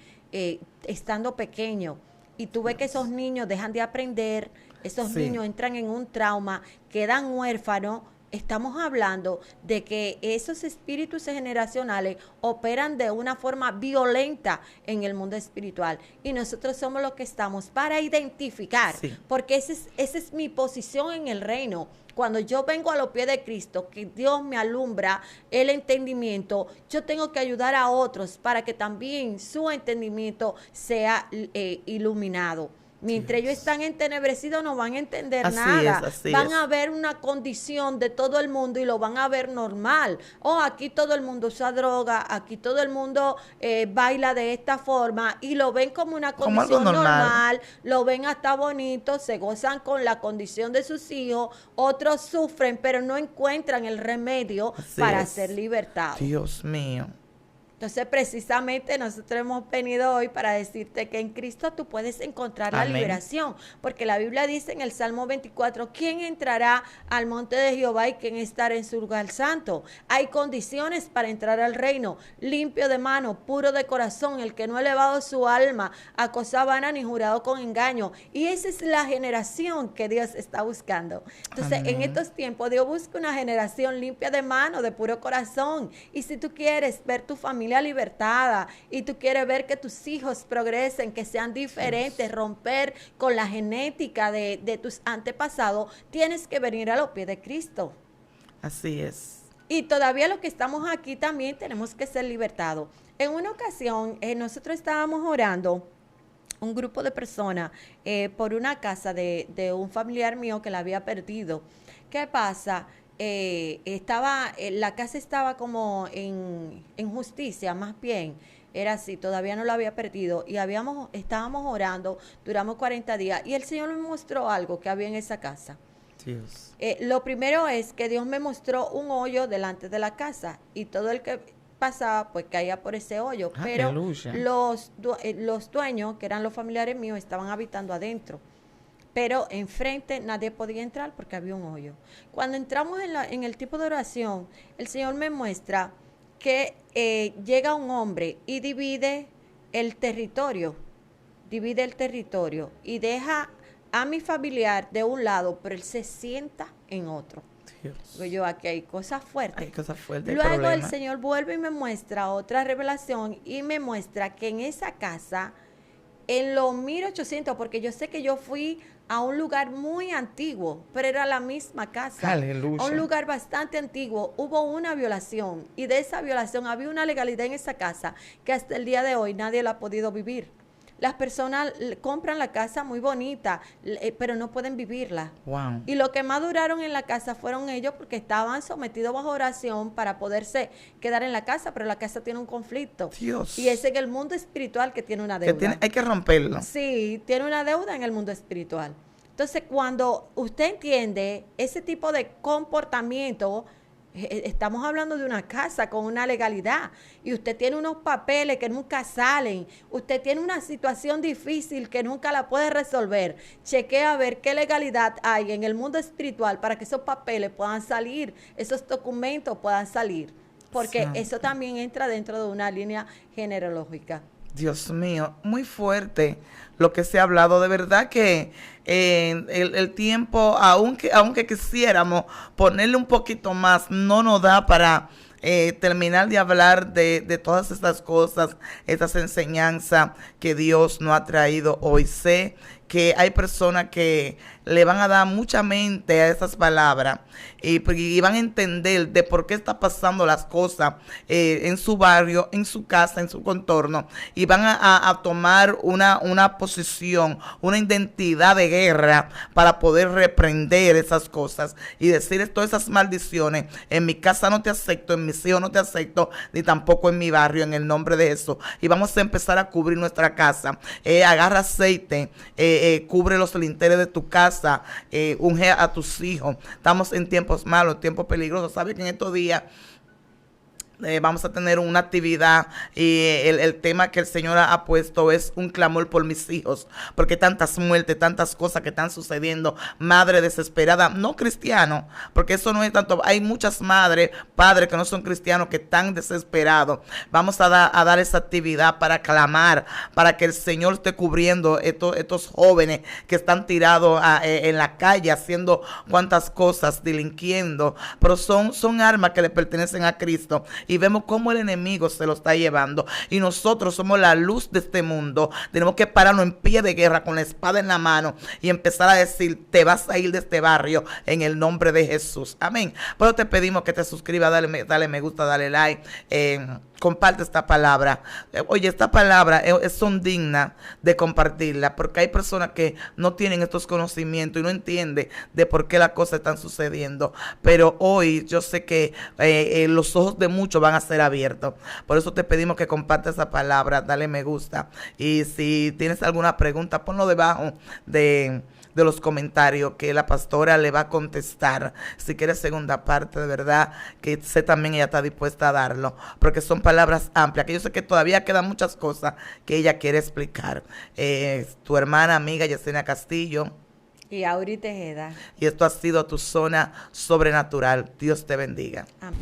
estando pequeño. Y tú ves que esos niños dejan de aprender, esos Sí. niños entran en un trauma, quedan huérfanos. Estamos hablando de que esos espíritus generacionales operan de una forma violenta en el mundo espiritual. Y nosotros somos los que estamos para identificar, Sí. porque esa es mi posición en el reino. Cuando yo vengo a los pies de Cristo, que Dios me alumbra el entendimiento, yo tengo que ayudar a otros para que también su entendimiento sea iluminado. Mientras ellos están entenebrecidos no van a entender Así nada. es, así Van es. a ver una condición de todo el mundo y lo van a ver normal. Oh, aquí todo el mundo usa droga, aquí todo el mundo baila de esta forma y lo ven como una Como algo condición normal. normal, lo ven hasta bonito, se gozan con la condición de sus hijos, otros sufren pero no encuentran el remedio Así para es. ser libertados. Dios mío. Entonces, precisamente nosotros hemos venido hoy para decirte que en Cristo tú puedes encontrar la Amén. liberación, porque la Biblia dice en el Salmo 24, ¿quién entrará al monte de Jehová y quién estará en su lugar santo? Hay condiciones para entrar al reino: limpio de mano, puro de corazón, el que no ha elevado su alma a cosa vana ni jurado con engaño. Y esa es la generación que Dios está buscando. Entonces, Amén. en estos tiempos, Dios busca una generación limpia de mano, de puro corazón. Y si tú quieres ver tu familia libertada y tú quieres ver que tus hijos progresen, que sean diferentes, romper con la genética de tus antepasados, tienes que venir a los pies de Cristo. Así es. Y todavía los que estamos aquí también tenemos que ser libertados. En una ocasión, nosotros estábamos orando, un grupo de personas, por una casa de un familiar mío que la había perdido. ¿Qué pasa? La casa estaba como en justicia, más bien. Era así, todavía no lo había perdido. Y estábamos orando, duramos 40 días. Y el Señor me mostró algo que había en esa casa. Dios. Lo primero es que Dios me mostró un hoyo delante de la casa. Y todo el que pasaba, pues caía por ese hoyo. Pero Aleluya. los dueños, que eran los familiares míos, estaban habitando adentro. Pero enfrente nadie podía entrar porque había un hoyo. Cuando entramos en el tipo de oración, el Señor me muestra que llega un hombre y divide el territorio y deja a mi familiar de un lado, pero él se sienta en otro. Dios. Digo yo, aquí hay cosas fuertes. Hay cosas fuertes. Luego problema. el Señor vuelve y me muestra otra revelación y me muestra que en esa casa, en los 1800, porque yo sé que yo fui a un lugar muy antiguo, pero era la misma casa. Aleluya. A un lugar bastante antiguo, hubo una violación y de esa violación había una legalidad en esa casa que hasta el día de hoy nadie la ha podido vivir. Las personas compran la casa muy bonita, pero no pueden vivirla. Wow. Y lo que más duraron en la casa fueron ellos porque estaban sometidos bajo oración para poderse quedar en la casa, pero la casa tiene un conflicto. Dios. Y es en el mundo espiritual que tiene una deuda. Hay que romperlo. Sí, tiene una deuda en el mundo espiritual. Entonces, cuando usted entiende ese tipo de comportamiento, estamos hablando de una casa con una legalidad y usted tiene unos papeles que nunca salen, usted tiene una situación difícil que nunca la puede resolver, chequea a ver qué legalidad hay en el mundo espiritual para que esos papeles puedan salir, esos documentos puedan salir, porque Santo. eso también entra dentro de una línea genealógica. Dios mío, muy fuerte lo que se ha hablado. De verdad que el tiempo, aunque quisiéramos ponerle un poquito más, no nos da para terminar de hablar de todas estas cosas, estas enseñanzas que Dios nos ha traído hoy. Sé que hay personas que le van a dar mucha mente a esas palabras y van a entender de por qué está pasando las cosas en su barrio, en su casa, en su contorno, y van a tomar una posición, una identidad de guerra para poder reprender esas cosas y decir todas esas maldiciones: en mi casa no te acepto, en mis hijos no te acepto, ni tampoco en mi barrio, en el nombre de Jesús. Y vamos a empezar a cubrir nuestra casa. Agarra aceite, cubre los linteles de tu casa, unge a tus hijos. Estamos en tiempos malos, tiempos peligrosos. ¿Sabes que en estos días vamos a tener una actividad y el tema que el Señor ha puesto es un clamor por mis hijos, porque tantas muertes, tantas cosas que están sucediendo, madre desesperada, no cristiano, porque eso no es tanto, hay muchas madres, padres que no son cristianos que están desesperados. Vamos a dar esa actividad para clamar, para que el Señor esté cubriendo estos jóvenes que están tirados en la calle haciendo cuantas cosas, delinquiendo, pero son armas que le pertenecen a Cristo. Y vemos cómo el enemigo se lo está llevando. Y nosotros somos la luz de este mundo. Tenemos que pararnos en pie de guerra con la espada en la mano y empezar a decir, te vas a ir de este barrio en el nombre de Jesús. Amén. Por eso te pedimos que te suscribas, dale me gusta, dale like. Comparte esta palabra. Oye, esta palabra son dignas de compartirla, porque hay personas que no tienen estos conocimientos y no entienden de por qué las cosas están sucediendo. Pero hoy yo sé que los ojos de muchos van a ser abiertos. Por eso te pedimos que compartas esa palabra, dale me gusta. Y si tienes alguna pregunta, ponlo debajo de los comentarios, que la pastora le va a contestar. Si quieres segunda parte, de verdad que sé también ella está dispuesta a darlo, porque son palabras amplias, que yo sé que todavía quedan muchas cosas que ella quiere explicar. Tu hermana, amiga Yesenia Castillo y Auri Tejeda. Y esto ha sido Tu Zona Sobrenatural. Dios te bendiga. Amén.